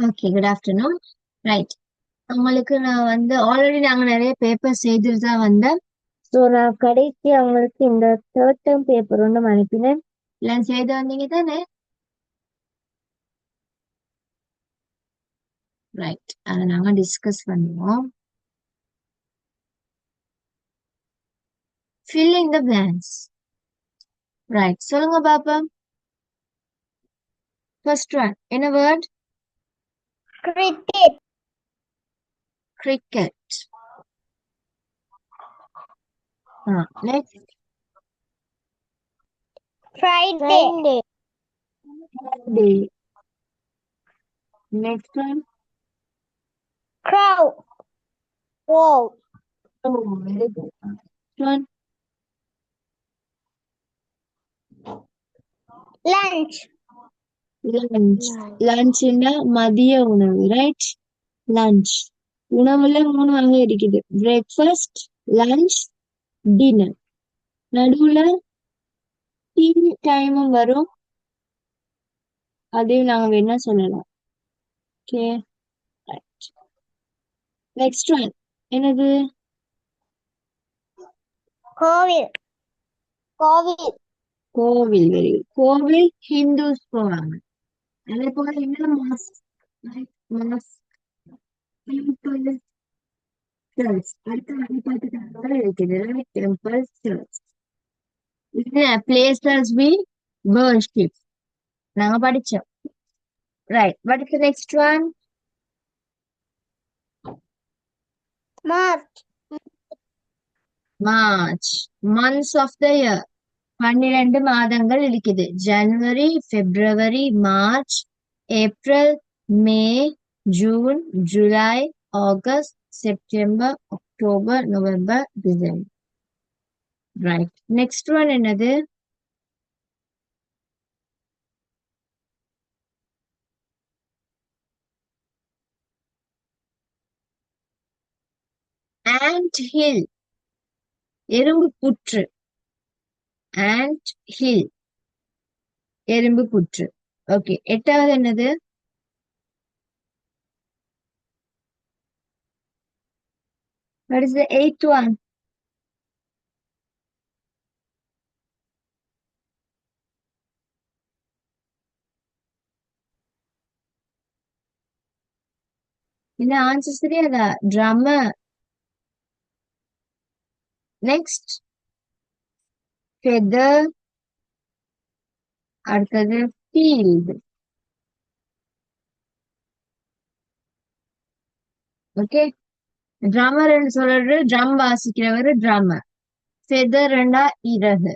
Okay, good afternoon. Right. உங்களுக்கு நான் வந்து ஆல்ரெடி நாங்கள் நிறைய பேப்பர் செய்துட்டு தான் வந்தேன். ஸோ நான் கடைசி அவங்களுக்கு இந்த தேர்ட் டேர்ம் பேப்பர் ஒன்றும் அனுப்பினேன். எல்லாம் செய்து வந்தீங்க தானே? ரைட், அதை நாங்கள் டிஸ்கஸ் பண்ணுவோம். Filling the blanks. ரைட், சொல்லுங்க பாப்பா. ஃபர்ஸ்ட் ஒன் என்ன word? cricket, cricket. Next Friday, day. Next one crow, wow, very good. Next one lunch, lunch. லஞ்ச்னா மதிய உணவு, ரைட்? லஞ்ச். உணவுல 3 வகை இருக்குது. Breakfast, lunch, dinner. நடுவுல டீ டைமும் வரும். அதையும் நாங்க வேணா சொல்லலாம். Okay, right. நெக்ஸ்ட் ஒன் என்னது? கோவில், கோவில், கோவில். Very good. கோவில் ஹிந்துஸ் போவாங்க. அதே போல என்ன மாஸ்க்? Mask, temple, search. அடுத்த வழிபாட்டு இருக்குது. Temple, church. இது பிளேசஸ் வி வர்ஷிப். நாங்க படிச்சோம். Right, what is the next one? March, March, months of the year. 12 மாதங்கள் இருக்குது. January, February, March, April, May, June, July, August, September, October, November, December. Right, next one என்னது? Ant hill, எறும்பு புற்று. And hill, எறும்பு புற்று. Okay, எட்டாவது என்னது? What is the eighth one? இந்த ஆன்சர் சரியாதா? ட்ரம்மர். Next feather. அடுத்தது ஃபீல்டு. ஓகே, ட்ரம்மர் சொல்றது ட்ரம் வாசிக்கிறவர் ட்ரம்மர். ஃபெதர்ண்டா இறகு.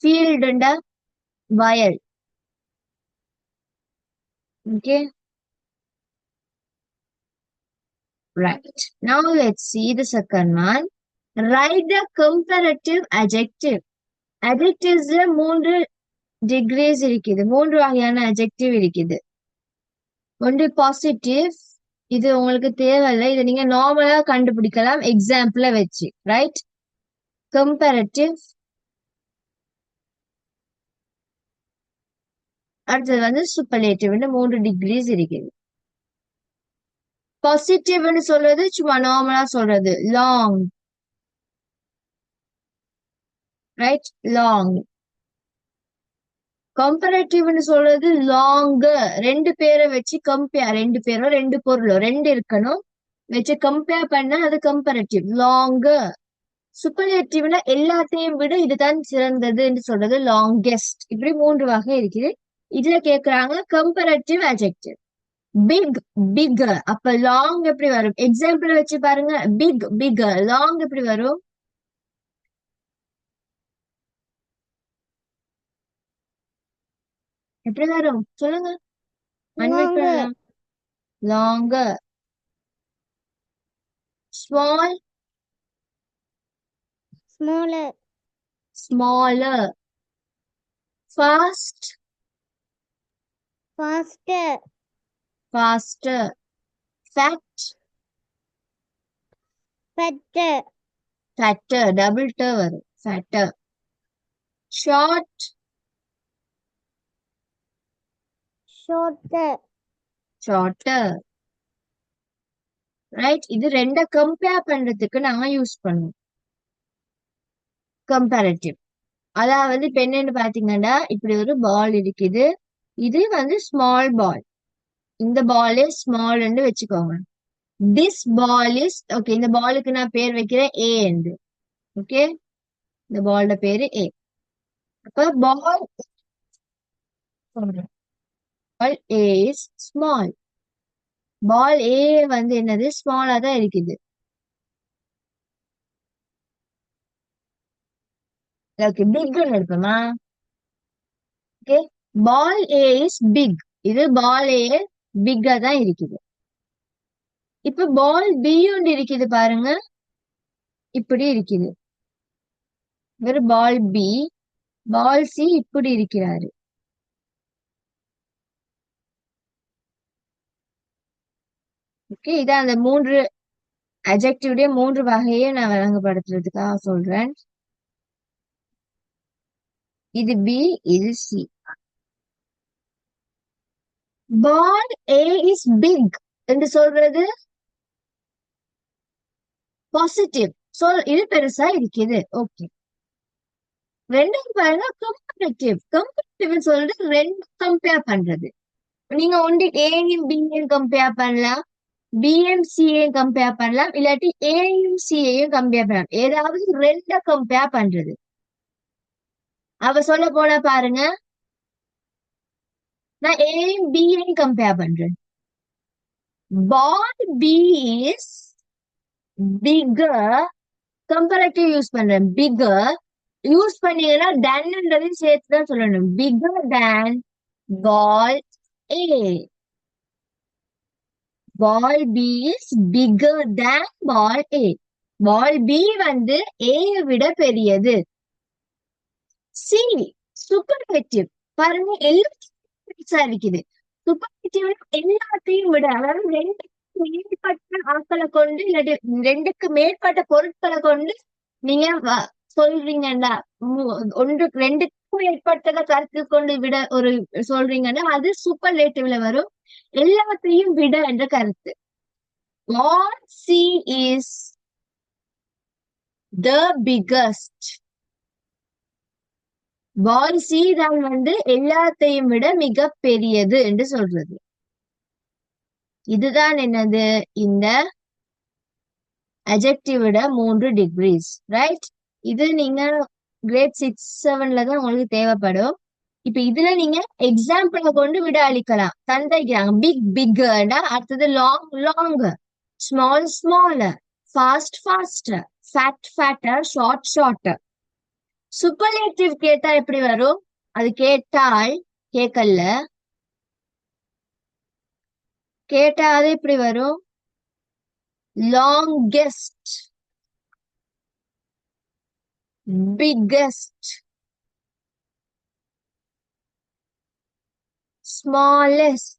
ஃபீல்டுண்டா வயல். Okay, right. Now let's see the second one. Write the comparative adjective. Adjectivesல 3 degrees இருக்குது. 3 வகையான adjective இருக்குது. ஒன்று பாசிட்டிவ். இது உங்களுக்கு தேவையில்லை. இதை நீங்க நார்மலா கண்டுபிடிக்கலாம் எக்ஸாம்பிள வச்சு. Right, comparative. அடுத்தது வந்து சூப்பர்லேட்டிவ்னு 3 டிகிரிஸ் இருக்குது. பாசிட்டிவ்னு சொல்றது சும்மா நார்மலா சொல்றது லாங். Right, long. கம்பேரட்டிவ்னு சொல்றது லாங். 2 பேரை வச்சு கம்பேர், 2 பேரோ 2 பொருளோ 2 இருக்கணும் வச்சு கம்பேர் பண்ணா அது கம்பேரட்டிவ், லாங். சூப்பர்லேட்டிவ்னா எல்லாத்தையும் விட இதுதான் சிறந்ததுன்னு சொல்றது லாங்கெஸ்ட். இப்படி 3 வகை இருக்குது. இதுல கேக்குறாங்க கம்பேரட்டிவ் அட்ஜெக்டிவ். Big, bigger. அப்ப லாங் எப்படி வரும்? எக்ஸாம்பிள் வச்சு பாருங்க. Big, bigger. லாங் எப்படி வரும்? எப்படி வரும் சொல்லுங்க. அன்வைட் longer, பண்ணலாம். Longer. Small, smaller, smaller. Fast, faster, faster. Fat, fatter, fatter. Double T வரும், fatter. Short, shorter, shorter. Right? இது ரெண்ட கம்பேர் பண்றதுக்கு நாங்க யூஸ் பண்ணுவோம் கம்பேரிட்டிவ். அதாவது இப்ப என்னன்னு பாத்தீங்கன்னா, இப்படி ஒரு பால் இருக்குது. இது வந்து ஸ்மால் பால். இந்த பாலே ஸ்மால்னு வச்சுக்கோங்க. This ball is okay. இந்த பாலுக்கு நான் பேர் வைக்கிறேன் ஏ என்று. ஓகே, இந்த பாலோட பேரு ஏ. அப்ப பால் ஏ இஸ் ஸ்மால். பால் ஏ வந்து என்னது, ஸ்மாலா தான் இருக்குது. ஓகே, பிக்னு எடுப்போமா? Okay, ball A is big. இது பால் ஏ பிக்கா தான் இருக்குது. இப்ப பால் பி ஒன்று இருக்குது பாருங்க, இப்படி இருக்குது. ஒரு பால் பி, பால் சி இப்படி இருக்கிறாரு. ஓகே, இதான் அந்த மூன்று அட்ஜெக்டிவ்டைய மூன்று வகையை நான் விளங்கப்படுத்துறதுக்காக சொல்றேன். இது பி, இது C. Ball A is big என்று சொல்றது பாசிட்டிவ். இது பெருசா இருக்குது. ஓகே, ரெண்டாவது பாருங்க கம்பேரிட்டிவ். கம்பேரிட்டிவ் சொல்றது ரெண்டு கம்பேர் பண்றது. நீங்க ஒன்று ஏயும் பியும் கம்பேர் பண்ணலாம், பிஎம் சியையும் கம்பேர் பண்ணலாம், இல்லாட்டி ஏயும் சியையும் கம்பேர் பண்ணலாம். ஏதாவது ரெண்ட கம்பேர் பண்றது. அவ சொல்ல போனா பாருங்க, நான் ஏயும் பியையும் கம்பேர் பண்றேன். Ball B is bigger. Comparative use பண்றேன். பிகர் யூஸ் பண்ணீங்கன்னா டன்ன்றதையும் சேர்த்து தான் சொல்லணும். Bigger than ball A. Ball B is bigger than ball A. Ball B வந்து ஏ விட பெரியது. C superlative. பாருங்க, எல்லாத்தையும் இருக்குது. சூப்பர்லேட்டிவ் எல்லாத்தையும் விட, அதாவது ரெண்டுக்கு மேற்பட்ட ஆட்களை கொண்டு இல்லாட்டி ரெண்டுக்கு மேற்பட்ட பொருட்களை கொண்டு நீங்க சொல்றீங்கன்னா, ஒன்று ரெண்டுக்கும் மேற்பட்டதை கருத்தில் கொண்டு விட ஒரு சொல்றீங்கன்னா அது சூப்பர்லேட்டிவ்ல வரும். எல்லாத்தையும் விட என்ற கருத்து. What C is the biggest. Ball C தான் வந்து எல்லாத்தையும் விட மிக பெரியது என்று சொல்றது. இதுதான் என்னது, இந்த அட்ஜெக்டிவோட 3 டிகிரிஸ். ரைட்? இது நீங்க கிரேட் 6, 7ல தான் உங்களுக்கு தேவைப்படும். இப்ப இதுல நீங்க எக்ஸாம்பிள கொண்டு விட அளிக்கலாம். தந்தைக்கிறாங்க. பிக் பிக்கர்னா அடுத்தது long longer, small smaller, fast faster, fat fatter, short shorter. Superlative கேட்டா எப்படி வரும்? அது கேட்டால் கேட்கல, கேட்டா அது எப்படி வரும்? Longest, biggest, smallest,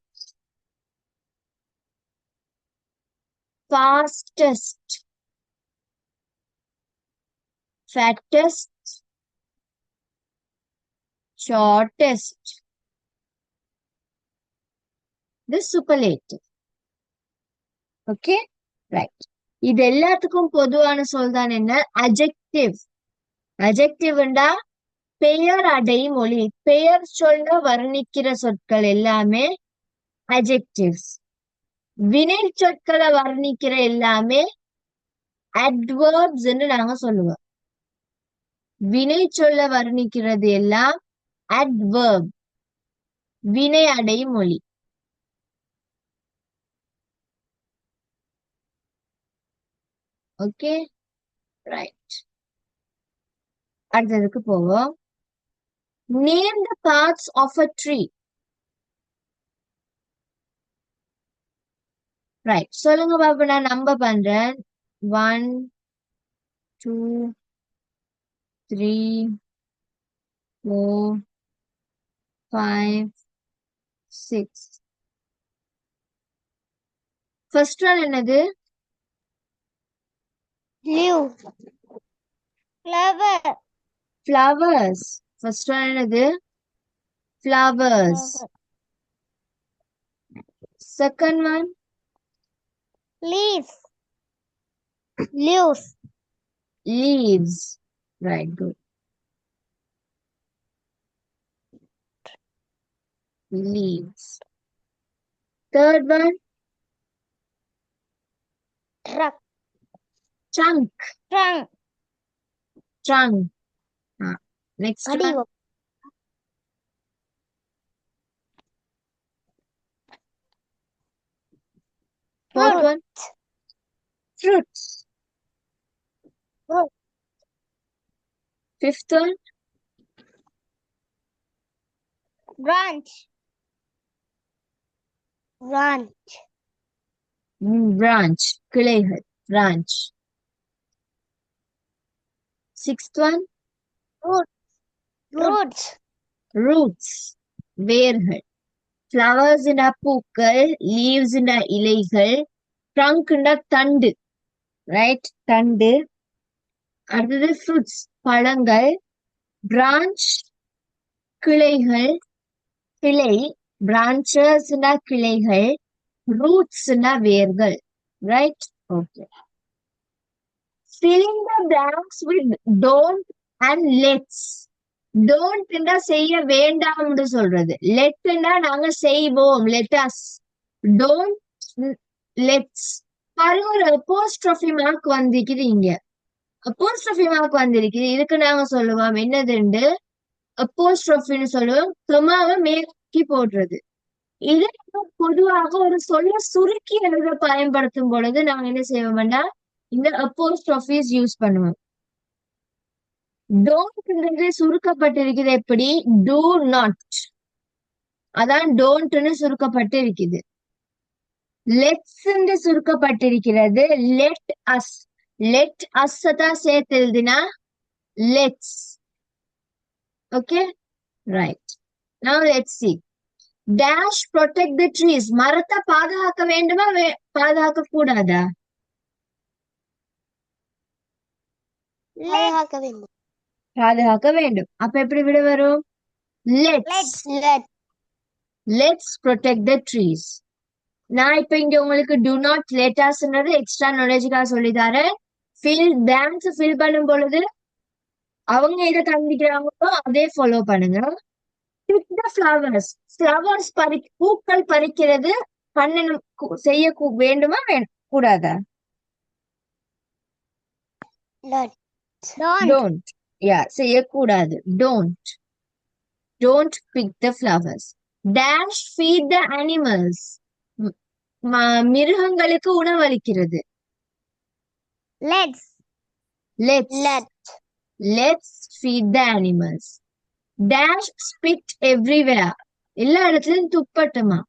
fastest, fattest, shortest. This superlative. Okay, right. இது எல்லாத்துக்கும் பொதுவான சொல் தான் என்ன? adjective. adjectiveண்டா பெயர் அடைமொழி. பெயர் சொல்ல வர்ணிக்கிற சொற்கள் எல்லாமே adjectives. வினை சொற்களை வர்ணிக்கிற எல்லாமே adverbs என்று நாங்க சொல்லுவோம். வினை சொல்ல வர்ணிக்கிறது எல்லாம் adverb, வினை அடைமொழி. Okay, right. அடுத்ததுக்கு போவோம். Name the parts of a tree. Right, சொல்லுங்க பாப்பா. நான் நம்பர் பண்றேன். 1 2 3 4 5 6. ஃபர்ஸ்ட் ஒன் என்னது? Leaf. Flower. Flowers. First one என்னது? Flowers. Second one, leaves, leaves, leaves. Right, good. Leaves. Third one, truck, trunk. trunk, Trunk. Next one, படிவம், fourth fruit, one, fruits. fruit, Fifth one, branch, branch, branch. கிளைகள். Branch. Sixth one, root, roots, roots. வேர்கள். Flowers னா பூக்கள், leaves னா இலைகள், trunk னா தண்டு. Right? தண்டு. அடுத்தது fruits, பழங்கள், branch, கிளைகள், கிளை, branches னா கிளைகள், roots னா வேர்கள். Right? Okay. Filling the blanks with don't and let's. Don't னா செய்ய வேண்டாம்னு சொல்றது. Let னா நாங்க செய்வோம். Let us. Don't, let's. பாருங்க ஒரு apostrophe mark வந்திருக்குது இங்க. apostrophe mark வந்திருக்குது. இதுக்கு நாங்க சொல்லுவோம் என்னதுண்டு apostropheன்னு சொல்லுவோம். கமாவை மேற்கி போடுறது. இது பொதுவாக ஒரு சொல்ல சுருக்கி எழுத பயன்படுத்தும் பொழுது நாங்க என்ன செய்வோம்னா இந்த apostrophes யூஸ் பண்ணுவோம். டோன்ட்ன்றது சுருக்கப்பட்டிருக்குது எப்படி? do not. அதான் டோன்ட்னு சுருக்கப்பட்டு இருக்குது. லெட்ஸ் சுருக்கப்பட்டிருக்கிறது let us. let us தான் சேர்த்து எழுதினா let's. Okay, right. Now let's see. Dash protect the trees. மரத்தை பாதுகாக்க வேண்டுமா பாதுகாக்க கூடாதா? பாதுகாக்க வேண்டும், பாதுகாக்க வேண்டும். அப்ப எப்படி விட வரும்? Let's. Let's protect the trees. நான் இப்ப இங்க உங்களுக்கு do not let usன்றது எக்ஸ்ட்ரா நாலேஜுக்காக சொல்லி தரேன். blanks fill பண்ணும் பொழுது அவங்க எதை தந்திக்கிறாங்களோ அதே ஃபாலோ பண்ணுங்க. Pick the flowers. flowers பூக்கள் பறிக்கிறது பண்ணணும் செய்ய வேண்டுமா கூடாதா? Don't. Yeah, செய்யக்கூடாது. Don't pick the flowers. Dash feed the animals. மிருகங்களுக்கு உணவளிக்கிறது. Let's feed the animals. Dash spit everywhere. எல்லா இடத்துலயும் துப்பட்டுமா?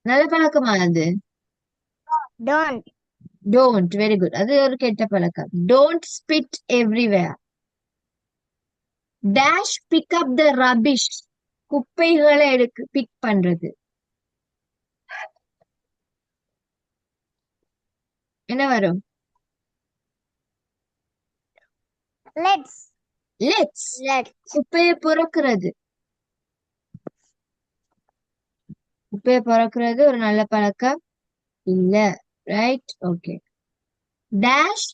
நல்ல பழக்கமா அது? Don't. Very good. அது ஒரு கெட்ட பழக்கம். Don't spit everywhere. Dash pick up the rubbish. குப்பைகளை பிக் பண்றது. என்ன வரும்? Let's. குப்பையை பொறுக்கிறது. குப்பையை பொறுக்கிறது ஒரு நல்ல பழக்கம் இல்ல. Right? Okay. Dash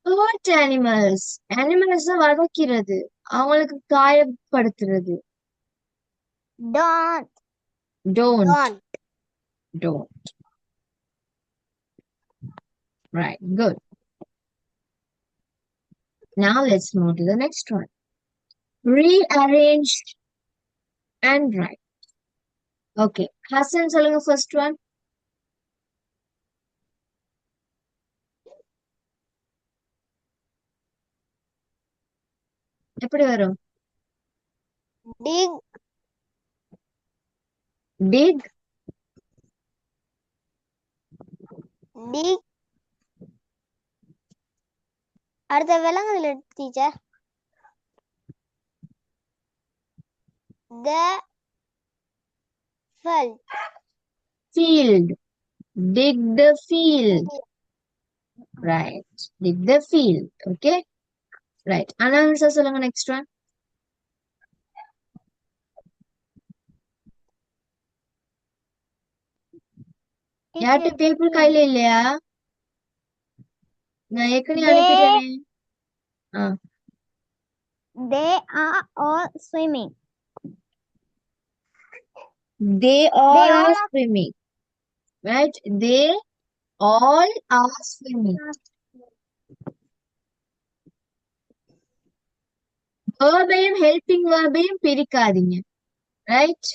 hurt animals. animals வதக்கிறது, அவங்களுக்கு காயப்படுத்துறது. Don't. Right, good. Now let's move to the next one. Rearrange and write. Okay, Hassan சொல்லுங்க first one. எப்படி வரும்? Dig. அடுத்த விலங்குல teacher. Field. Dig the field. Right. Dig the field. Okay. Right. Anamsa சொல்லுங்க next one. யார்கிட்ட teacher, paper கையில இல்லையா? நான் ஏற்கனவே they அனுப்பிட்டேனே. ஆ they are all swimming. they They all all are are swimming, right? They all are swimming. வேர்பையும் helping வேர்பையும் பிரிக்காதீங்க, ரைட்?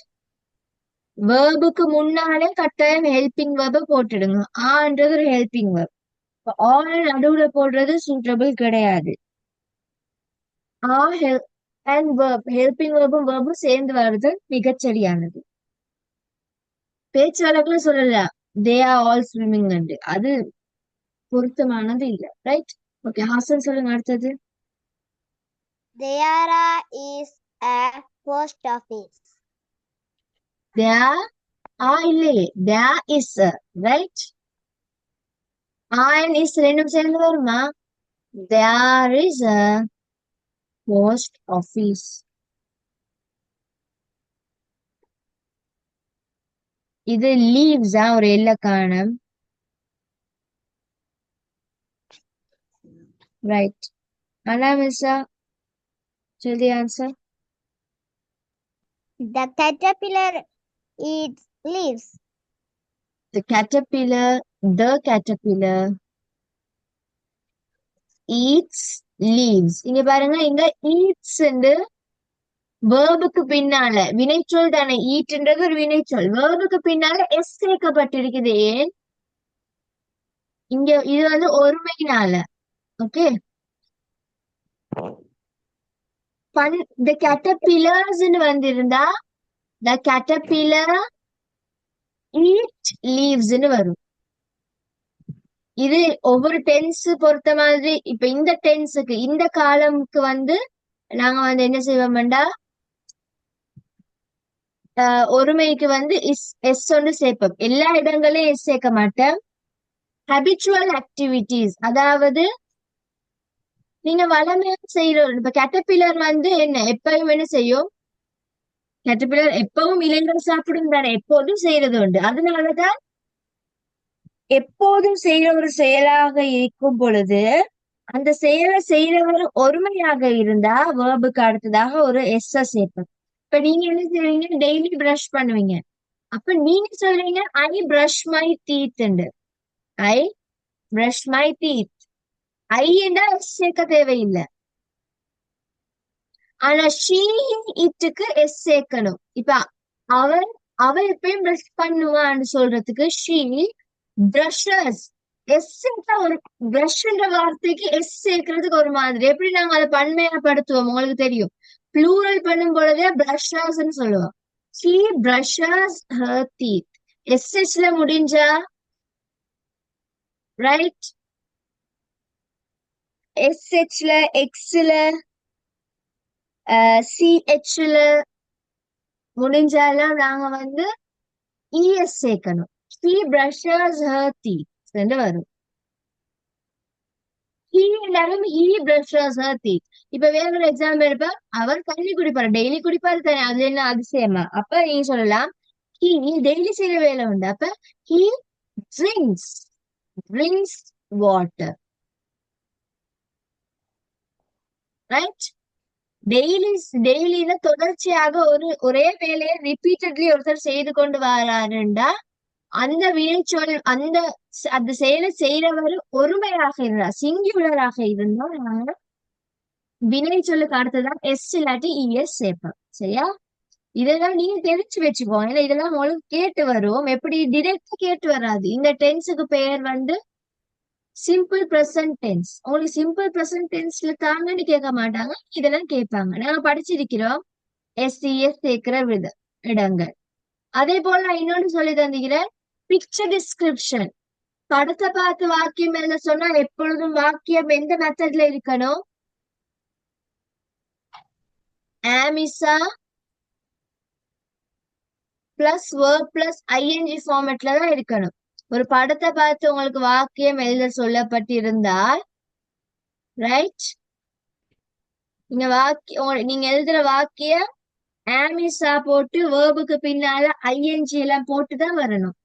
வேர்புக்கு முன்னாலே கட்டாயம் ஹெல்பிங் வேர்பை போட்டுடுங்க. ஆன்றது ஒரு ஹெல்பிங் வேர்ப். ஆல் நடுவுல போடுறது சூட்டபிள் கிடையாது. ஆ அண்ட் வேர்ப், ஹெல்பிங் வேர்பும் வேர்பும் சேர்ந்து வர்றது மிகச்சரியானது. பேச்சு வழக்குல சொல்லலாம் தே ஆர் ஆல் ஸ்விம்மிங், அது பொருத்தமானது இல்ல, ரைட்? ஓகே, ஹாசன் சொல்லுங்க அடுத்தது. There is a post office. there இல்லையே, there is a, right? and is ரெண்டும் சேர்ந்து வருமா? there is a post office. இது leaves ஒரு இலக்கணம், ரைட்? அனாமிசா, ஜல்தி answer. The caterpillar eats leaves. the caterpillar eats leaves. இங்க பாருங்க, இங்க eats வேர்புக்கு பின்னால வினைச்சொல் தானே, ஈட்ன்றது ஒரு வினைச்சொல். வேர்புக்கு பின்னால எஸ் சேர்க்கப்பட்டிருக்குது. ஏன்? இங்க இது ஒருமையினால. ஓகே, the caterpillars வந்திருந்தா the caterpillar eat leaves வரும். இது ஒவ்வொரு டென்ஸ் பொறுத்த மாதிரி. இப்ப இந்த டென்ஸுக்கு, இந்த காலமுக்கு நாங்க என்ன செய்வோம்டா, ஒருமைக்கு எஸ் சேர்ப்போம். எல்லா இடங்களையும் எஸ் சேர்க்க மாட்டேன். ஹபிச்சுவல் ஆக்டிவிட்டிஸ், அதாவது நீங்க வளமையா செய்யற, இப்ப கேட்டர்பில்லர் என்ன எப்பவும் என்ன செய்யும்? கேட்டர்பில்லர் எப்பவும் இலைகள் சாப்பிடும் தானே, எப்போதும் செய்யறது உண்டு. அதனாலதான் எப்போதும் செய்யற ஒரு செயலாக இருக்கும் பொழுது அந்த செயலை செய்யறவர் ஒருமையாக இருந்தா வேர்புக்கு அடுத்ததாக ஒரு எஸ் சேர்ப்போம். இப்ப நீங்க என்ன செய்வீங்க? டெய்லி பிரஷ் பண்ணுவீங்க. அப்ப நீங்க சொல்றீங்க I brush my teeth. I brush my teeth. I என்றா எஸ் சேர்க்க தேவையில்லை. ஆனா ஷீ இட்டுக்கு எஸ் சேர்க்கணும். இப்ப அவ எப்பயும் பிரஷ் பண்ணுவான்னு சொல்றதுக்கு ஷீ பிரஷஸ். எஸ் சேர்த்தா ஒரு பிரஷ்ன்ற வார்த்தைக்கு எஸ் சேர்க்கறதுக்கு ஒரு மாதிரி. எப்படி நாங்க அதை பன்மையாப்படுத்துவோம் உங்களுக்கு தெரியும். ப்ளூரல் பண்ணும் பொழுதே பிரஷஸ் சொல்லுவோம். She brushes her teeth. எஸ்எஸ்ல முடிஞ்சா, ரைட்? எஸ்ஹெச்ல, எக்ஸ்ல, சிஹெச்ல முடிஞ்சாலும் நாங்க இஎஸ் சேர்க்கணும். ஷீ பிரஷஸ் ஹர் டீத் வரும். ஹீ எல்லாரும் ஹீ பிரஷஸ் ஹர் டீத். இப்ப வேற ஒரு எக்ஸாம்பிள் எடுப்ப, அவர் தண்ணி குடிப்பாரு, டெய்லி குடிப்பாரு தானே, அதுல என்ன அதிசயமா? அப்ப நீங்க சொல்லலாம் ஹீ டெய்லி செய்யற வேலை உண்டு. அப்ப ஹீ ட்ரிங்க்ஸ் வாட்டர், ரைட்? டெய்லியில தொடர்ச்சியாக ஒரே வேலையை ரிப்பீட்டட்லி ஒருத்தர் செய்து கொண்டு வராருண்டா அந்த வினைச்சொல், அந்த செயலை செய்யறவர் ஒருமையாக இருந்தா, சிங்குலராக இருந்தா நாங்க வினைச்சொல்லுக்கு அடுத்ததான் எஸ் இல்லாட்டி இஎஸ் சேர்ப்போம். சரியா? இதெல்லாம் நீங்க தெரிஞ்சு வச்சுக்கோங்க. ஏன்னா இதெல்லாம் உங்களுக்கு கேட்டு வரும். எப்படி டிரெக்டா கேட்டு வராது. இந்த டென்ஸுக்கு பெயர் சிம்பிள் பிரசன்ட் டென்ஸ். உங்களுக்கு சிம்பிள் பிரசன்ட் டென்ஸ்ல தாங்கன்னு கேட்க மாட்டாங்க, இதெல்லாம் கேட்பாங்க. நாங்க படிச்சிருக்கிறோம் எஸ்இஎஸ் சேர்க்கிற இடங்கள். அதே போல நான் இன்னொன்னு சொல்லி தந்துக்கிறேன், பிக்சர் டிஸ்கிரிப்ஷன். படத்தை பார்த்து வாக்கியம் எழுத சொன்னா எப்பொழுதும் வாக்கியம் எந்த மெத்தட்ல இருக்கணும்? ஆமிசா பிளஸ் வேர்ப் பிளஸ் ஐஎன்ஜி ஃபார்மேட்ல தான் இருக்கணும். ஒரு படத்தை பார்த்து உங்களுக்கு வாக்கியம் எழுத சொல்லப்பட்டிருந்தால், ரைட், நீங்க எழுதுற வாக்கியம் ஆமிசா போட்டு வேர்புக்கு பின்னால ஐஎன்ஜி எல்லாம் போட்டுதான் வரணும்.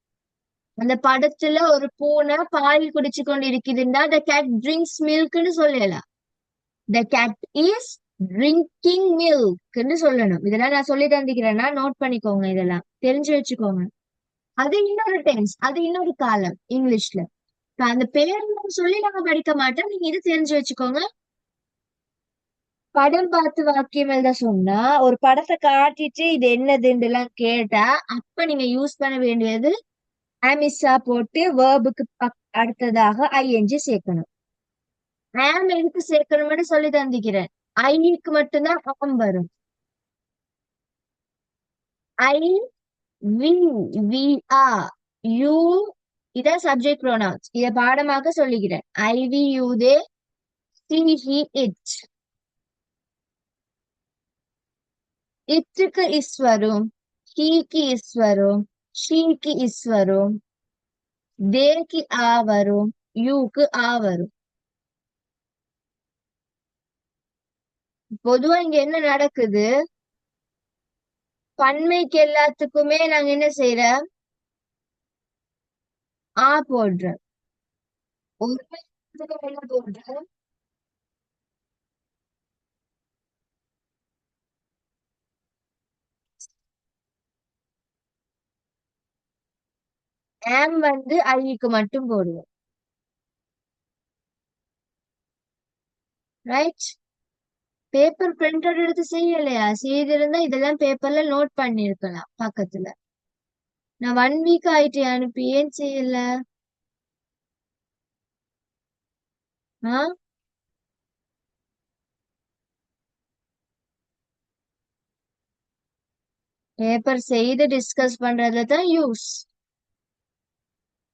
அந்த படத்துல ஒரு பூனை பால் குடிச்சு கொண்டு இருக்குதுன்னா the cat drinks milkன்னு சொல்லலாம். the cat is drinking milkன்னு சொல்லணும். இதெல்லாம் நான் சொல்லி தந்திக்கிறேன்னா நோட் பண்ணிக்கோங்க, இதெல்லாம் தெரிஞ்சு வச்சுக்கோங்க. அது இன்னொரு டென்ஸ், அது இன்னொரு காலம் இங்கிலீஷ்ல. இப்ப அந்த பேர் சொல்லி நாங்க படிக்க மாட்டோம், நீங்க இது தெரிஞ்சு வச்சுக்கோங்க. படம் பார்த்து வாக்கியம் எழுத சொன்னா ஒரு படத்தை காட்டிட்டு இது என்னதுன்னு எல்லாம் கேட்டா அப்ப நீங்க யூஸ் பண்ண வேண்டியது ஆமிஸா போட்டு வேர்புக்கு அடுத்ததாக ஐஎன்ஜி சேர்க்கணும். ஆம் எதுக்கு சேர்க்கணும்னு சொல்லி தந்திக்கிறேன். ஐக்கு மட்டும்தான் ஆம் வரும். ஐ வி ஆர் யூ இதான் சப்ஜெக்ட் ப்ரோனவுன்ஸ். இத பாடமாக சொல்லிக்கிறேன். I we you they she he it. இட்டுக்கு இஸ் வரும், ஹீக்கு இஸ் வரும், ஷீக்கு இஸ் வரும், தேக்கு ஆ வரும், யூக்கு ஆ வரும். பொதுவா இங்க என்ன நடக்குது, பன்மைக்கு எல்லாத்துக்குமே நாங்க என்ன செய்யறோம், ஆ போடுறோம். ஒருமைக்கு என்ன போடுறோம், ஆம் வந்து ஐக்கு மட்டும் போடுவோம். ரைட்? பேப்பர் பிரிண்டர் எடுத்து செய்யலையா? செய்திருந்தா இதெல்லாம் பேப்பர்ல நோட் பண்ணிருக்கலாம் பக்கத்துல. நான் 1 வீக் ஆயிட்டு அனுப்பி, ஏன் செய்யல? ஆ பேப்பர் செய்து டிஸ்கஸ் பண்றதுல தான் யூஸ்.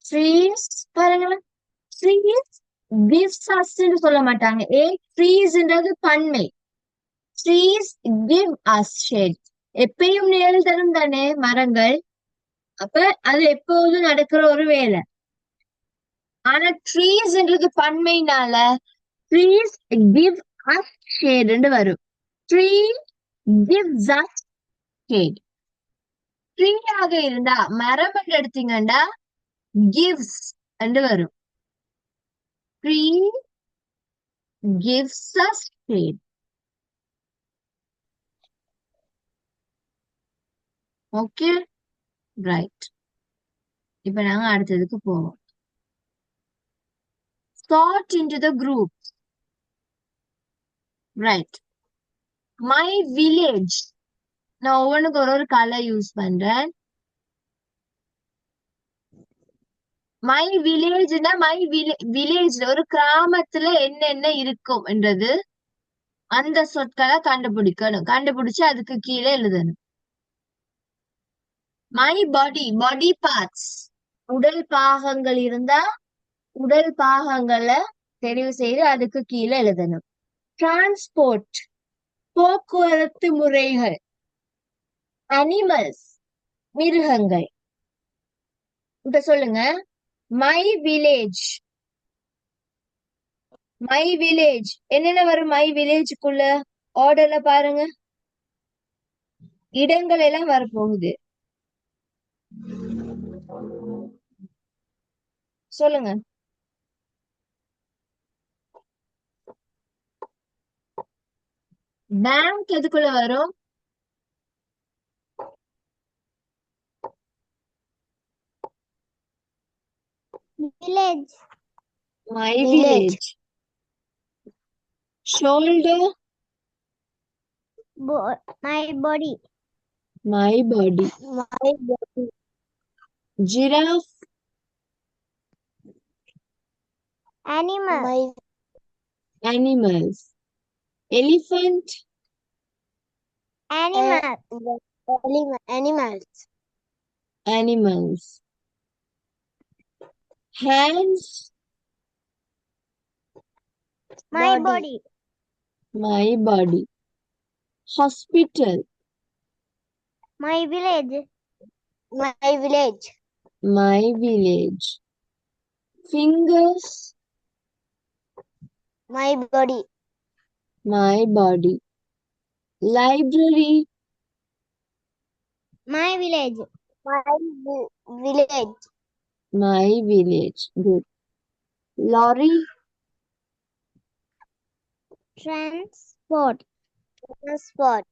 ட்ரீஸ் பாருங்க, ட்ரீஸ் கிவ்ஸ் அஸ்ன்னு சொல்ல மாட்டாங்க. ட்ரீஸ்ன்றது பன்மை. Trees give us shade. எப்பயும் நிழல் தரும் தானே மரங்கள். அப்ப அது எப்போதும் நடக்கிற ஒரு வேலை. ஆனா ட்ரீஸ்ன்றது பன்மைனால ட்ரீஸ் கிவ் அஸ் ஷேட்னு வரும். Tree gives us shade. Tree ஆக இருந்தா மரம் என்று எடுத்தீங்கன்னா gives என்று வரும். Tree gives us shade. Okay, right. இப்ப நாங்க அடுத்ததுக்கு போவோம். Sort into the group. Right. My village. நான் ஒவ்வொன்றுக்கு ஒரு கலர் யூஸ் பண்றேன். மை வில்லேஜ்னா மை வில்லேஜ்ல ஒரு கிராமத்துல என்னென்ன இருக்கும் என்றது அந்த சொற்களை கண்டுபிடிக்கணும். கண்டுபிடிச்சு அதுக்கு கீழே எழுதணும். மை பாடி, பாடி பார்ட்ஸ், உடல் பாகங்கள் இருந்தா உடல் பாகங்களை தெரிவு செய்து அதுக்கு கீழே எழுதணும். டிரான்ஸ்போர்ட், போக்குவரத்து முறைகள். அனிமல்ஸ், மிருகங்கள். இப்ப சொல்லுங்க, மை வில்லேஜ். மை வில்லேஜ் என்னென்ன வரும் மை வில்லேஜுக்குள்ள? ஆர்டர்ல பாருங்க, இடங்கள் எல்லாம் வரப்போகுது. சொல்லுங்க. பேங்க் எதுக்குள்ள வரும்? Village. My village. Shoulder, My body. My body. My body. Giraffe, Animal. animals. Elephant, Animal. Animals. animals. Hands, My body. my body. Hospital, My village. My village. my village. Fingers, My body. my body. Library, My village. My village. My village. Good. Lorry. Transport. Transport.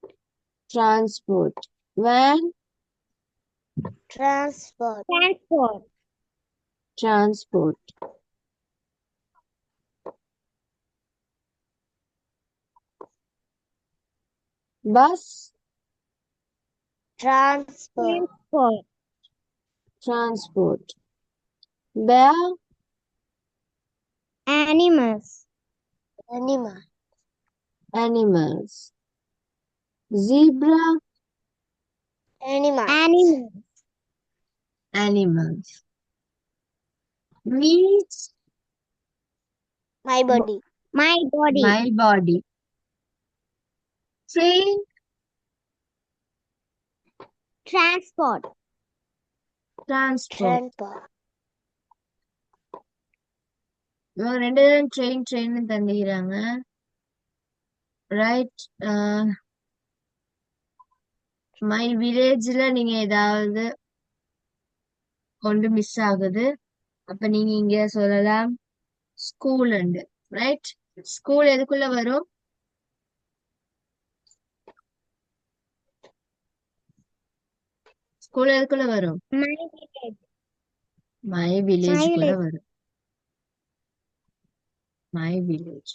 Transport. Van. Transport. Transport. Transport. Bus. Transport. Transport. Transport. Bear. Animals. Animal. Animals. Zebra. Animal. Animal. Animals. Meat. My body. My body. My body. Train. Transport. Transport. Transport. இவங்க ரெண்டு பேரும் train தந்துக்கிறாங்க. Right. My வில்லேஜ்ல நீங்க ஏதாவது ஒன்று miss ஆகுது. அப்ப நீங்க இங்க சொல்லலாம் ஸ்கூல் உண்டு. ரைட். ஸ்கூல் எதுக்குள்ள வரும்? ஸ்கூல் எதுக்குள்ள வரும்? My village. My My வில்லேஜ்க்குள்ள village. வரும். My village.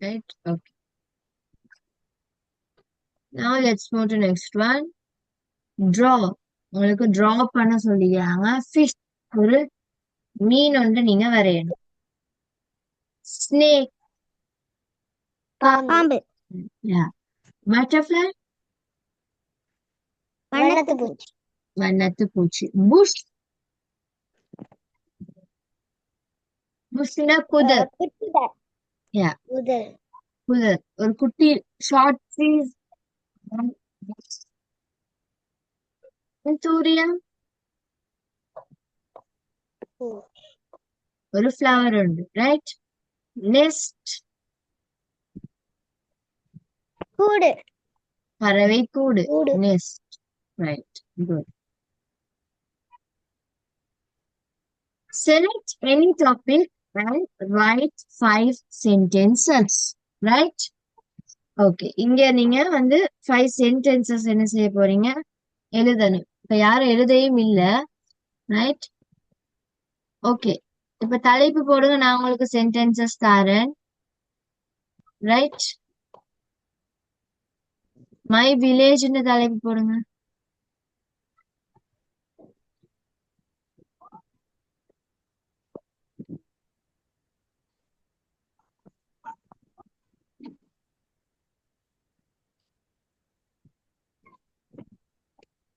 Right. Okay. Now let's move to next one. Draw. உங்களுக்கு draw பண்ண சொல்லிக்கிறாங்க. Fish. ஒரு மீன் ஒன்று நீங்க வரையணும். Snake. பாம்பு. Yeah. Butterfly. வண்ணத்து பூச்சி. வண்ணத்து பூச்சி. Bush. புஷ்னா புதர். புதர். Yeah. புதர். புதர். ஒரு குட்டி ஷார்ட் ட்ரீஸ். சூரியன். ஒரு ஃப்ளவர் உண்டு. ரைட். நெஸ்ட். கூடு. பறவை கூடு. கூடு. Nest. Right. Good. Select any topic and write 5 sentences. Right? Okay. இங்க நீங்க வந்து 5 sentences என்ன செய்ய போறீங்க? எழுதணும். இப்ப யாரும் எழுதையும் இல்ல. ரைட். ஓகே. இப்ப தலைப்பு போடுங்க. நான் உங்களுக்கு சென்டென்சஸ் தரேன். ரைட். மை வில்லேஜ்னு தலைப்பு போடுங்க.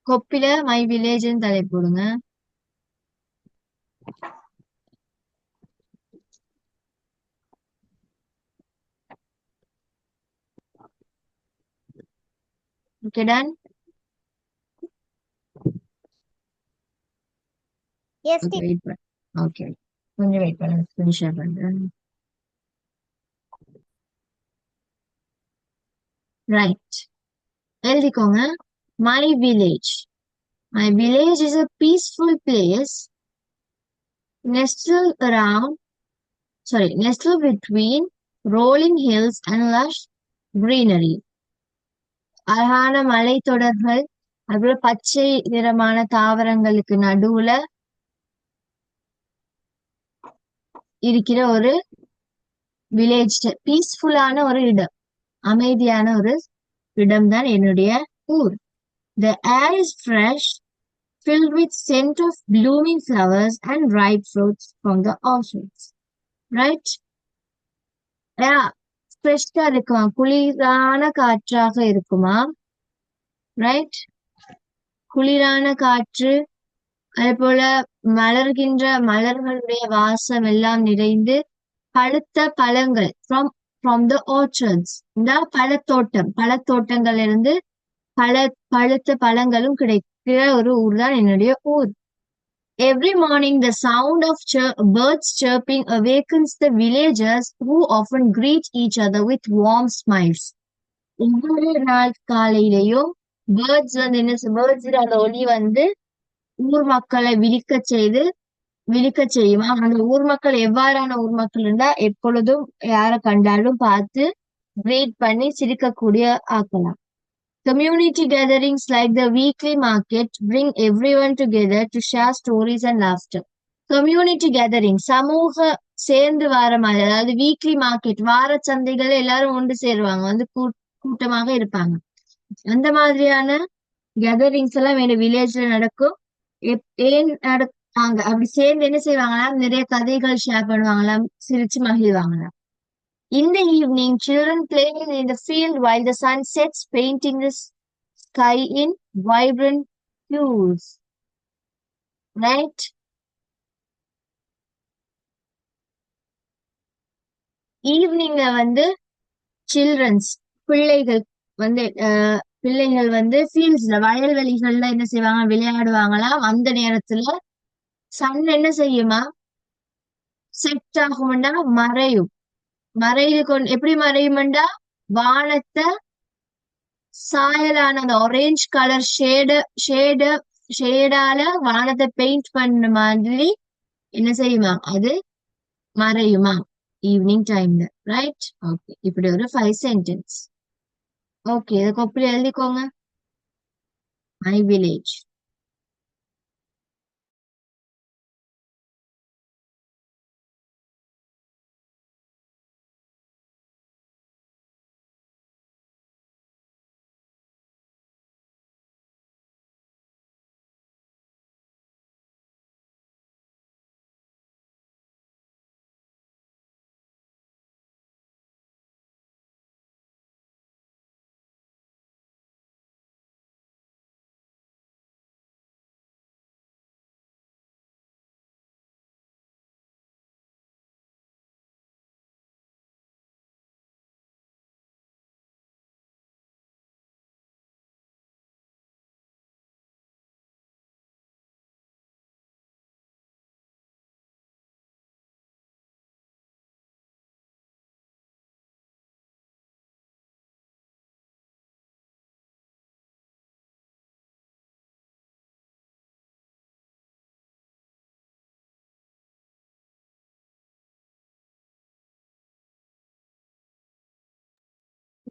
கொப்பில மை வில்லேஜ்னு தலைப்பு போடுங்க. Okay done. Yes okay wait பண்ணு. ஓகே கொஞ்சம் வெயிட் பண்ணுங்க. ஸ்கிரீன் ஷேர் பண்றேன். ரைட். எழுதிக்கோங்க. My village. My village is a peaceful place nestled between rolling hills and lush greenery. அழகான மலைத்தொடர்கள், அப்புறம் பச்சை நிறமான தாவரங்களுக்கு நடுவுல இருக்கிற ஒரு வில்லேஜ். பீஸ்ஃபுல்லான ஒரு இடம், அமைதியான ஒரு இடம் தான் என்னுடைய ஊர். The air is fresh, filled with scent of blooming flowers and ripe fruits from the orchards. Right? Yeah. ஃப்ரெஷ்ஷா இருக்குமா, குளிரான காற்றாக இருக்குமா. ரைட். குளிரான காற்று, அதே போல மலர்கின்ற மலர்களுடைய வாசம் எல்லாம் நிறைந்து பழுத்த பழங்கள் ஃப்ரம் த ஆர்ச்சர்ட்ஸ். இந்த பழத்தோட்டங்கள் இருந்து பழுத்த பழங்களும் கிடைக்கிற ஒரு ஊர் தான் என்னுடைய ஊர். Every morning, the sound of birds chirping awakens the villagers who often greet each other with warm smiles. ஒவ்வொரு நாள் காலையிலையும் பேர்ட்ஸ் அந்த ஒலி வந்து ஊர் மக்களை விழிக்கச் செய்யுமா. அந்த ஊர் மக்கள் எவ்வாறான ஊர் மக்கள் இருந்தா எப்பொழுதும் யாரை கண்டாலும் பார்த்து கிரீட் பண்ணி சிரிக்கக்கூடிய ஆக்கலாம். Community gatherings like the weekly market bring everyone together to share stories and laughter. Community gathering, சமூக சேர்ந்து வார மாதிரி, அதாவது வீக்லி மார்க்கெட் வார சந்தைகள் எல்லாரும் ஒன்று சேருவாங்க, வந்து கூட்டமாக இருப்பாங்க. அந்த மாதிரியான கேதரிங்ஸ் எல்லாம் வேற வில்லேஜ்ல நடக்கும். ஏன் நடக்காங்க அப்படி சேர்ந்து என்ன செய்வாங்களாம், நிறைய கதைகள் ஷேர் பண்ணுவாங்களாம், சிரிச்சு மகிழ்வாங்களாம். In the evening, children playing in the field while the sun sets, painting the sky in vibrant hues. Right? ஈவினிங்ல வந்து சில்ட்ரன்ஸ் வந்து பிள்ளைகள் வந்து ஃபீல்ட்ஸ்ல வயல்வெளிகள்ல என்ன செய்வாங்க, விளையாடுவாங்களாம். அந்த நேரத்துல சன் என்ன செய்யுமா, செட் ஆகும்னா மறையும். எப்படி மறையும்டா, வானத்தை சாயலான அந்த ஆரஞ்சு கலர் ஷேடால வானத்தை பெயிண்ட் பண்ண மாதிரி என்ன செய்யுமா, அது மறையுமா ஈவினிங் டைம்ல. ரைட்? ஓகே, இப்படி ஒரு 5 சென்டென்ஸ். ஓகே, இதை கொப்பில எழுதிக்கோங்க. My village.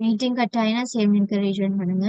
மீட்டிங் கட் ஆயினா சேம் என்கரேஜ்மெண்ட் பண்ணுங்க.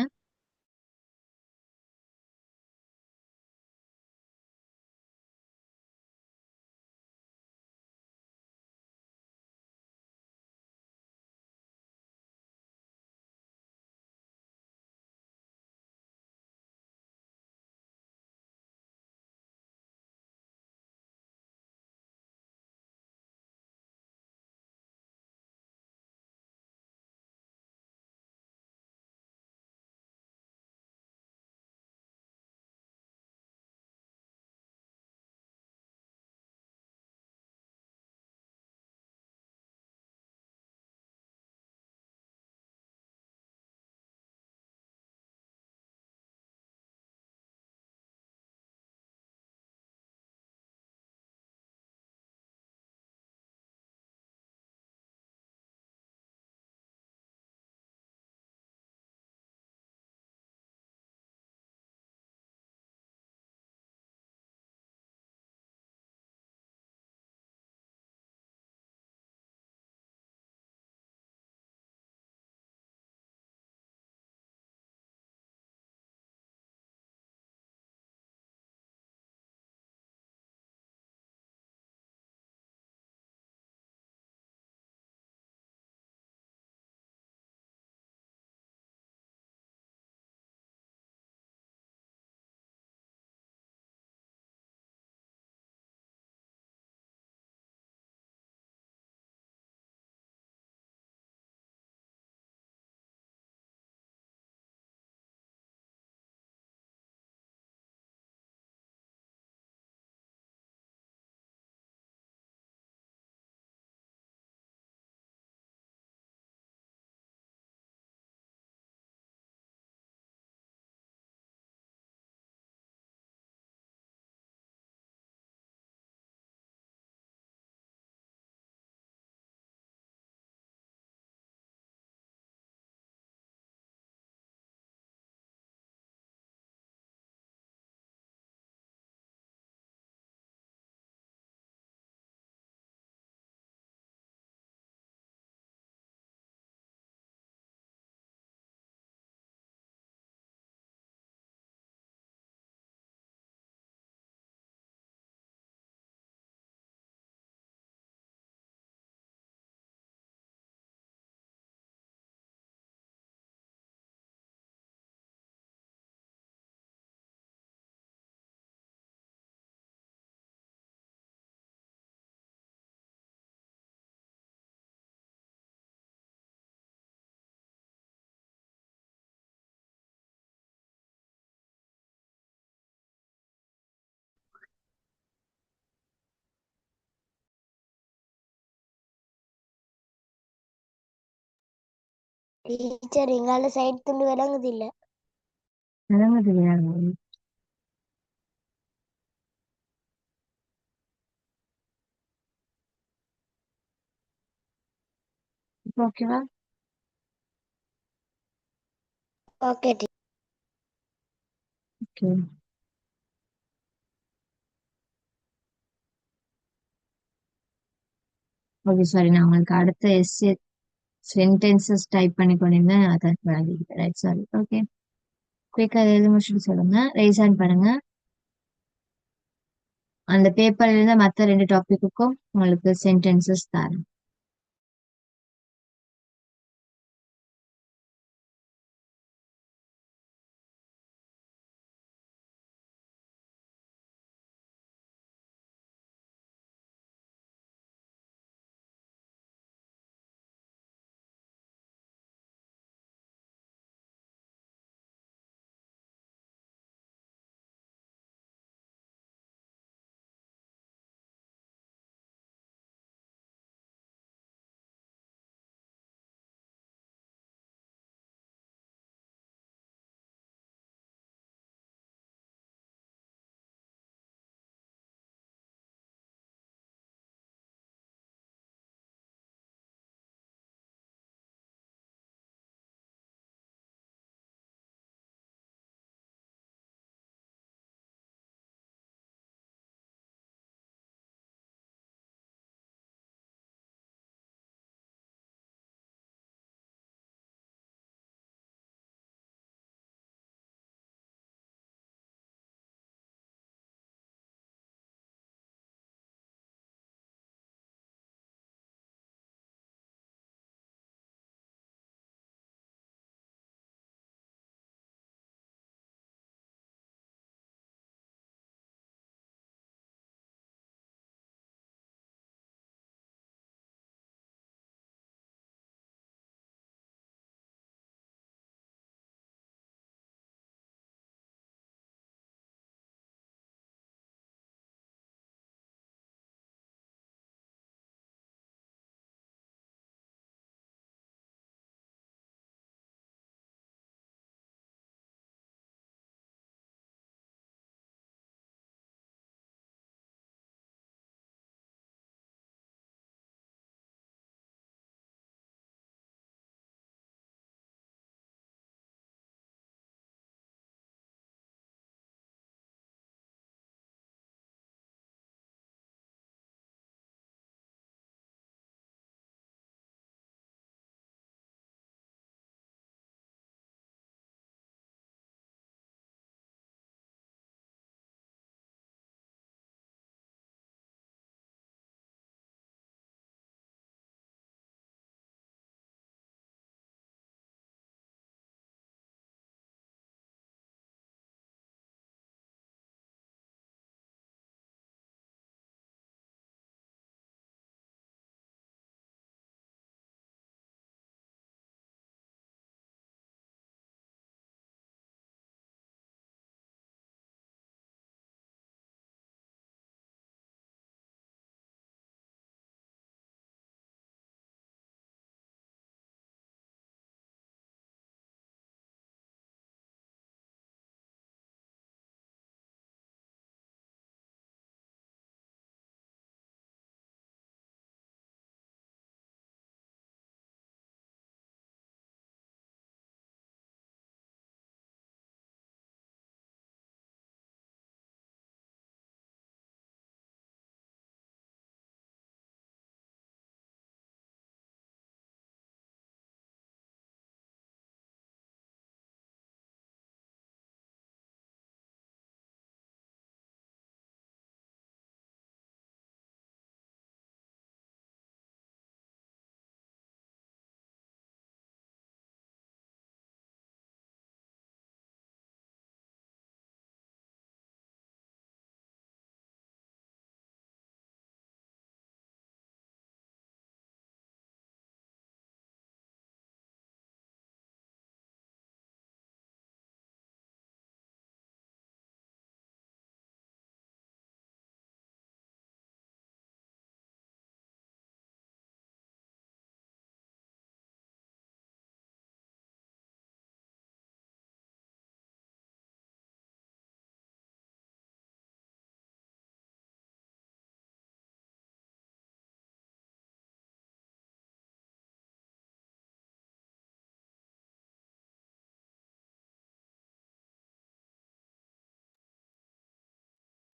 டீச்சர் எங்கால சைடு துண்டு விளங்குது இல்ல. விளங்குது இல்லையா? இப்போ ஓகேவா? Okay okay. ஓகே சாரி, நான் உங்களுக்கு அடுத்த எஸ்ஏ சென்டென்சஸ் டைப் பண்ணி கொண்டிருந்தேன், அதை விளங்கிக்கிட்டேன். Right, sorry. ஓகே, குயிக்கா எழுதி முடிச்சுட்டு சொல்லுங்க, ரைஸ் ஹேண்ட் பண்ணுங்க. அந்த பேப்பர்ல இருந்து மற்ற 2 டாபிக்குக்கும் உங்களுக்கு சென்டென்சஸ் தரேன்.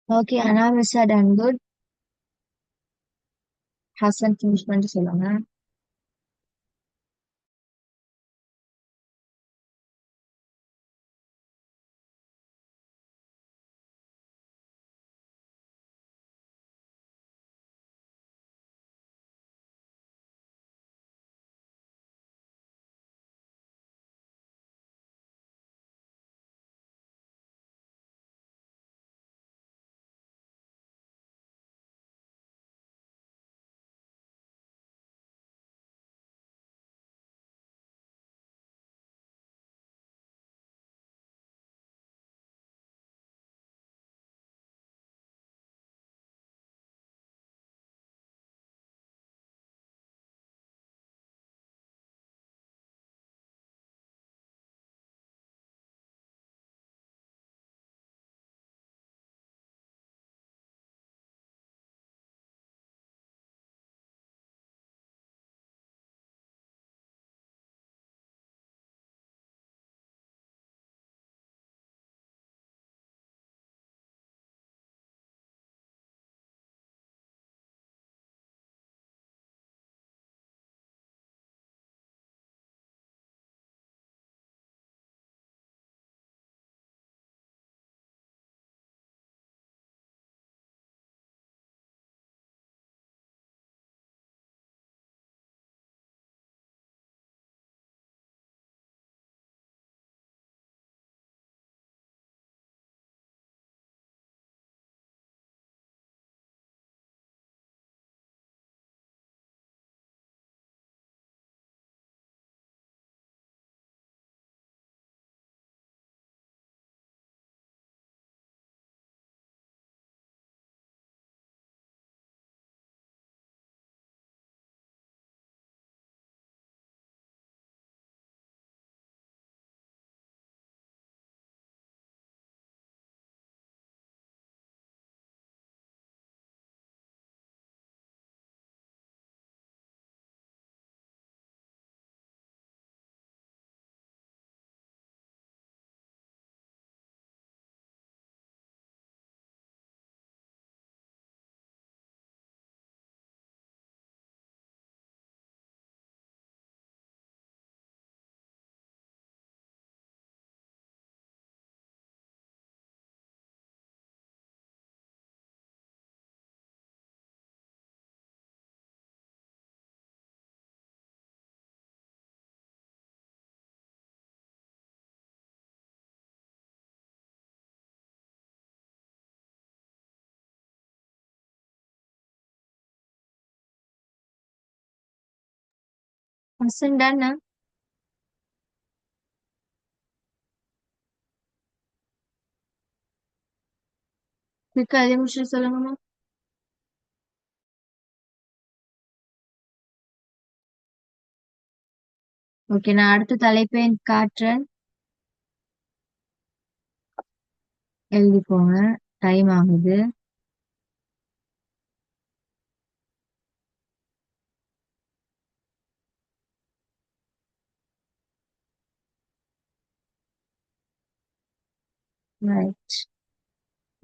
Okay, Anamisa done good. Hasan finish பண்ணிட்டு சொல்லுங்க. ஹசன் டன். குயிக்கா எழுதி முடிச்சுட்டு சொல்லுங்கம்மா. ஓகே, நான் அடுத்த தலைப்பை காட்டுறேன், எழுதிக்கோங்க. டைம் ஆகுது. Right.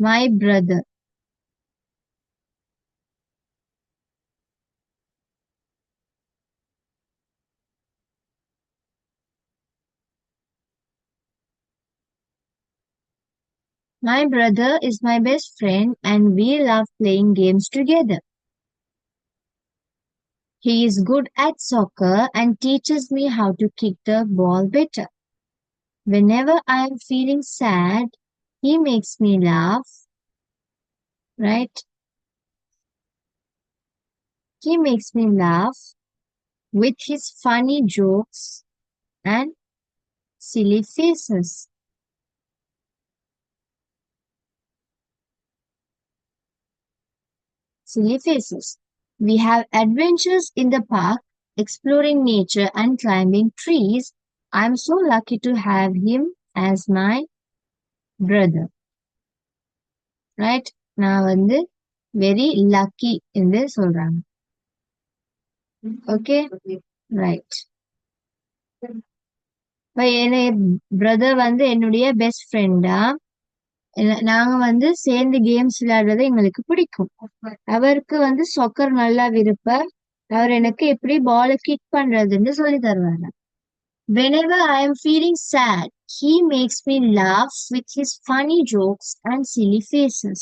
My brother. My brother is my best friend and we love playing games together. He is good at soccer and teaches me how to kick the ball better. Whenever I am feeling sad, he makes me laugh, right? He makes me laugh with his funny jokes and silly faces. Silly faces. We have adventures in the park, exploring nature and climbing trees. I'm so lucky to have him as my brother. Right? நான் வந்து very lucky என்று சொல்றாங்க. Okay? Right. இப்ப brother வந்து என்னுடைய best ஃப்ரெண்டா, நாங்க வந்து சேர்ந்து கேம்ஸ் விளையாடுறது எங்களுக்கு பிடிக்கும். அவருக்கு வந்து சொக்கர் நல்லா விருப்பம். அவர் எனக்கு எப்படி பால கிக் பண்றதுன்னு சொல்லி தருவாரு. Whenever I am feeling sad, he makes me laugh with his funny jokes and silly faces.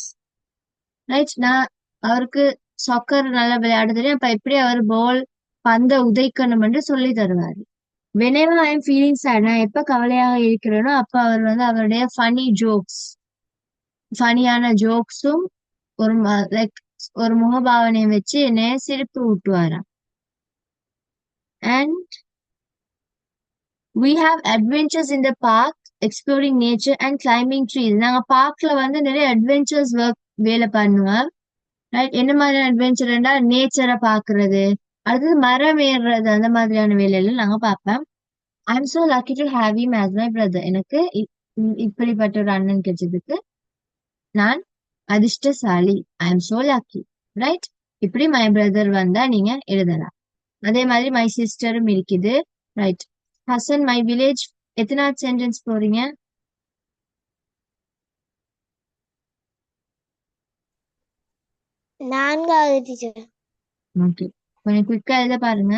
Right. நான் அவருக்கு சாக்கர் நல்லா விளையாட தெரியும். அப்ப எப்படி அவர் பால் பந்த உதைக்கணும் என்று சொல்லி தருவாரு. whenever I am feeling sad, நான் எப்ப கவலையாக இருக்கிறேனோ அப்ப அவர் வந்து அவருடைய ஃபனியான ஜோக்ஸும் ஒரு லைக் ஒரு முகபாவனையை வச்சு என்னைய சிரிப்பு ஊட்டுவாராம். And we have adventures in the park, exploring nature and climbing trees. நாங்க பார்க்ல வந்து நிறைய அட்வென்ச்சர்ஸ் வேலை பண்ணுவோம். ரைட். என்ன மாதிரியான அட்வென்ச்சர்னா நேச்சரை பாக்குறது, அடுத்தது மரம் ஏறுறது, அந்த மாதிரியான வேலையெல்லாம் நாங்க பார்ப்போம். I am so lucky to have him as my brother. எனக்கு இப்படிப்பட்ட ஒரு அண்ணன் கிடைச்சதுக்கு நான் அதிர்ஷ்டசாலி. I am so lucky. Right. இப்படி மை பிரதர் வந்தா நீங்க எழுதலாம். அதே மாதிரி மை சிஸ்டரும் இருக்குது. ரைட். ஹசன், மை வில்லேஜ் எத்தனாவது சென்டென்ஸ் போறீங்க? நான்காவது டீச்சர். ஓகே, கொஞ்சம் குயிக்கா எழுத பாருங்க.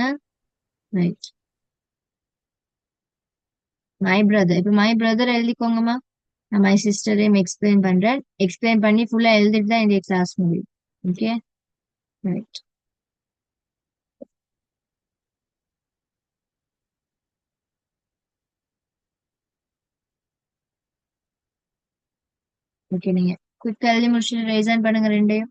ரைட். My brother. இப்ப மை பிரதர் எழுதிக்கோங்கம்மா. நான் மை சிஸ்டரையும் எக்ஸ்பிளைன் பண்றேன். எக்ஸ்பிளைன் பண்ணி ஃபுல்லா எழுதிட்டு தான் இந்த கிளாஸ் முடியும். Okay, right. ஓகே, நீங்க குயிக்கா எழுதி முடிச்சுட்டு ரைஸ் பண்ணுங்க ரெண்டையும்.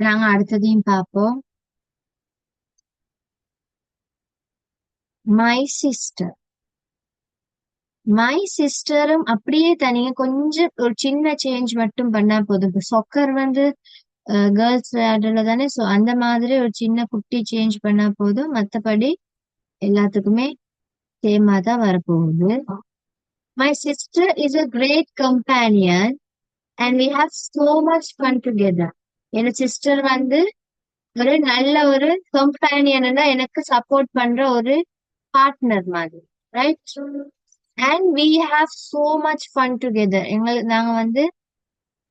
நாங்க அடுத்ததையும் பார்ப்போம். My sister. மை சிஸ்டரும் அப்படியே தனியா கொஞ்சம் ஒரு சின்ன சேஞ்ச் மட்டும் பண்ணா போதும். இப்போ சொக்கர் வந்து கேர்ள்ஸ் விளையாடுறதுல தானே, ஸோ அந்த மாதிரி ஒரு சின்ன குட்டி சேஞ்ச் பண்ணா போதும். மற்றபடி எல்லாத்துக்குமே சேமா தான் வரப்போகுது. My sister is a great companion and we have so much fun together. என் சிஸ்டர் வந்து ஒரு நல்ல ஒரு கம்பேனியனா எனக்கு சப்போர்ட் பண்ற ஒரு பார்ட்னர் மாதிரி, right? And we have so much fun together.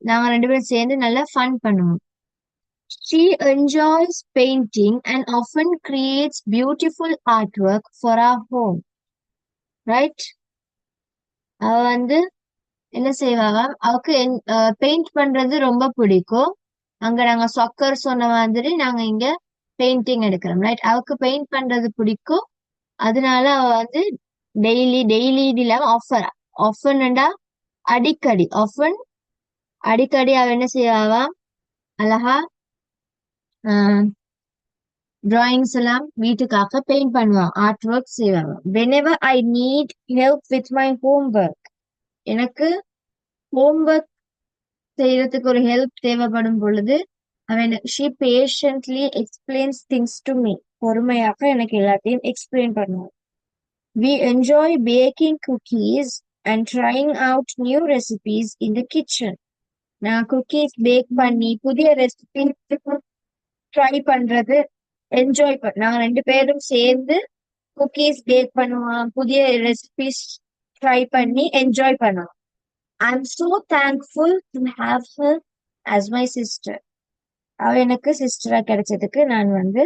நாங்க ரெண்டு பேரும் சேர்ந்து நல்லா ஃபன் பண்ணுவோம். She enjoys painting and often creates beautiful artwork for our home. Right? அவ வந்து என்ன செய்வாங்க, அவக்கு பெயிண்ட் பண்றது ரொம்ப பிடிக்கும். அங்க நாங்க சொக்கர் சொன்ன மாதிரி நாங்க இங்க பெயிண்டிங் எடுக்கிறோம். ரைட்? அவக்கு பெயிண்ட் பண்றது பிடிக்கும். அதனால அவ வந்து டெய்லி இல்லாம ஆஃபன்டா அடிக்கடி அவ என்ன செய்வாவா, அழகா டிராயிங்ஸ் எல்லாம் வீட்டுக்காக பெயிண்ட் பண்ணுவான், ஆர்ட் ஒர்க் செய்வாங்க. whenever I need help with my homework, எனக்கு ஹோம்ஒர்க் செய்யறதுக்கு ஒரு ஹெல்ப் தேவைப்படும் பொழுது அவன் she patiently explains things to me. பொறுமையாக எனக்கு எல்லாத்தையும் எக்ஸ்பிளைன் பண்ணுவான். we enjoy baking cookies and trying out new recipes in the kitchen. நான் குக்கீஸ் பேக் பண்ணி புதிய ரெசிபி ட்ரை பண்றது நாங்க ரெண்டு பேரும் சேர்ந்து குக்கீஸ் பேக் பண்ணுவோம், புதிய ரெசிபிஸ் ட்ரை பண்ணி என்ஜாய் பண்ணுவோம். I'm so thankful to have her as my sister. அவ எனக்கு சிஸ்டரா கிடைச்சதுக்கு நான் வந்து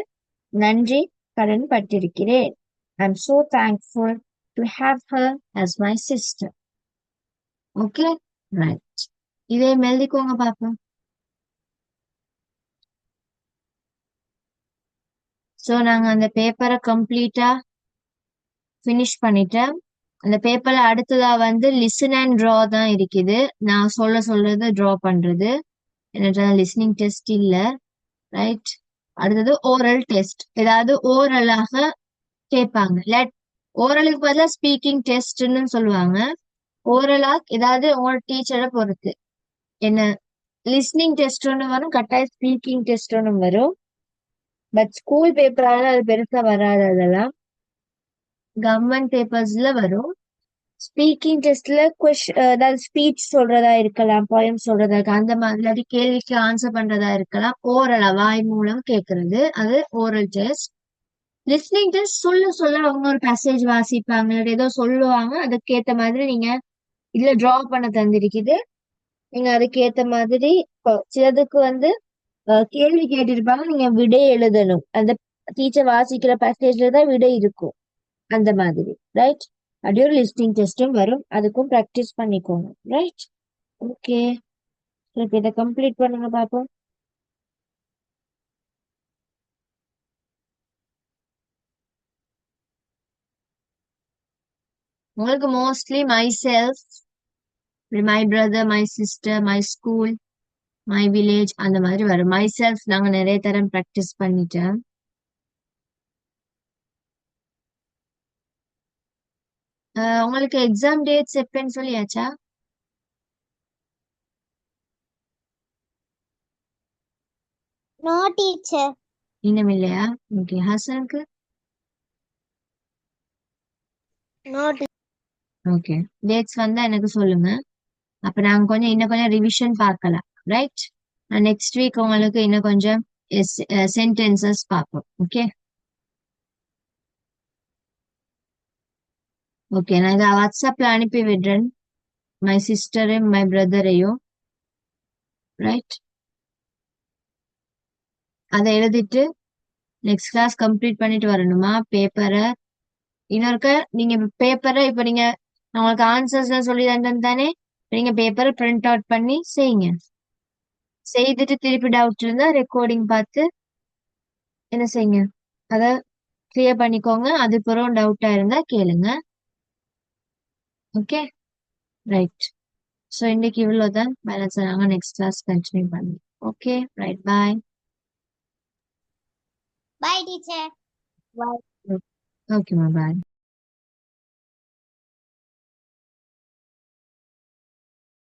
நன்றி கடன் பட்டிருக்கிறேன். I'm so thankful to have her as my sister. Okay, right. இதே எழுதிக்கோங்க பாப்போம். ஸோ நாங்க அந்த பேப்பரை கம்ப்ளீட்டா ஃபினிஷ் பண்ணிட்டேன். அந்த பேப்பர்ல அடுத்ததா வந்து லிசன் அண்ட் ட்ரா தான் இருக்குது. நான் சொல்றது ட்ரா பண்றது. என்னோட லிசனிங் டெஸ்ட் இல்ல, ரைட்? அடுத்தது ஓரல் டெஸ்ட். ஏதாவது ஓரலாக கேட்பாங்க. ஓரலுக்கு பதிலா ஸ்பீக்கிங் டெஸ்ட்னு சொல்லுவாங்க. ஓரலா ஏதாவது உங்களோட டீச்சரை பொறுத்து என்ன லிஸ்னிங் டெஸ்ட் ஒன்று வரும், கட்டாயம் ஸ்பீக்கிங் டெஸ்ட் ஒன்று வரும். பட் ஸ்கூல் பேப்பரால அது பெருசா வராது. அதெல்லாம் கவர்மெண்ட் பேப்பர்ஸ்ல வரும். ஸ்பீக்கிங் டெஸ்ட்ல அதாவது ஸ்பீச் சொல்றதா இருக்கலாம், போயம் சொல்றதா இருக்கலாம், அந்த மாதிரி கேள்விக்கு ஆன்சர் பண்றதா இருக்கலாம். ஓரலா வாய் மூலம் கேட்கறது, அது ஓரல் டெஸ்ட். லிஸ்னிங் டெஸ்ட் சொல்ல அவங்க ஒரு பேசேஜ் வாசிப்பாங்க, ஏதோ சொல்லுவாங்க, அதுக்கேத்த மாதிரி நீங்க இதுல டிரா பண்ண தந்திருக்குது. நீங்க அதுக்கேத்த மாதிரி சிலதுக்கு வந்து கேள்வி கேட்டிருப்பாங்க, நீங்க விடை எழுதணும். அந்த டீச்சர் வாசிக்கிற பேசேஜ்ல தான் விடை இருக்கும், அந்த மாதிரி, ரைட்? அப்படியே ஒரு லிஸ்டிங் டெஸ்டும் வரும், அதுக்கும் ப்ராக்டிஸ் பண்ணிக்கோங்க, ரைட்? ஓகே, இப்போ இதை கம்ப்ளீட் பண்ணுங்க பாப்போம். உங்களுக்கு mostly my self, my brother, my sister, my school, my village அந்த மாதிரி வரும். மை செல்ஃப் நாங்க நிறைய தரம் ப்ராக்டிஸ் பண்ணிட்டேன். உங்களுக்கு எக்ஸாம் டேட்ஸ் எப்பன்னு சொல்லியாச்சா? No teacher. இன்னும் இல்லையா? ஓகே. ஹசனுக்கு? நோ. ஓகே, டேட்ஸ் வந்தா எனக்கு சொல்லுங்க. அப்ப நாங்க இன்னும் கொஞ்சம் ரிவிஷன் பார்க்கலாம், ரைட்? நான் நெக்ஸ்ட் வீக் உங்களுக்கு இன்னும் கொஞ்சம் சென்டென்சஸ் பார்ப்போம். ஓகே ஓகே, நான் இதை வாட்ஸ்அப்ல அனுப்பி விடுறேன், மை சிஸ்டரையும் மை பிரதரையும், ரைட்? அதை எழுதிட்டு நெக்ஸ்ட் கிளாஸ் கம்ப்ளீட் பண்ணிட்டு வரணுமா பேப்பரை? இன்னொருக்க நீங்க பேப்பரை இப்ப நீங்க உங்களுக்கு ஆன்சர்ஸ் சொல்லி தானே, நீங்க பேப்பரை பிரிண்ட் அவுட் பண்ணி செய்யுங்க. செய்துட்டு திருப்பி டவுட் இருந்தா ரெக்கார்டிங் பார்த்து என்ன செய்யுங்க, அத கிளியர் பண்ணிக்கோங்க. அதுக்கப்புறம் டவுட்டா இருந்தா கேளுங்க. Okay, right. ஸோ இன்னைக்கு இவ்வளோதான். பேலன்ஸ் நாங்கள் நெக்ஸ்ட் கிளாஸ் கண்டினியூ பண்ணுவோம். ஓகே, ரைட், பாய். Bye, teacher. ஓகேம்மா பாய்.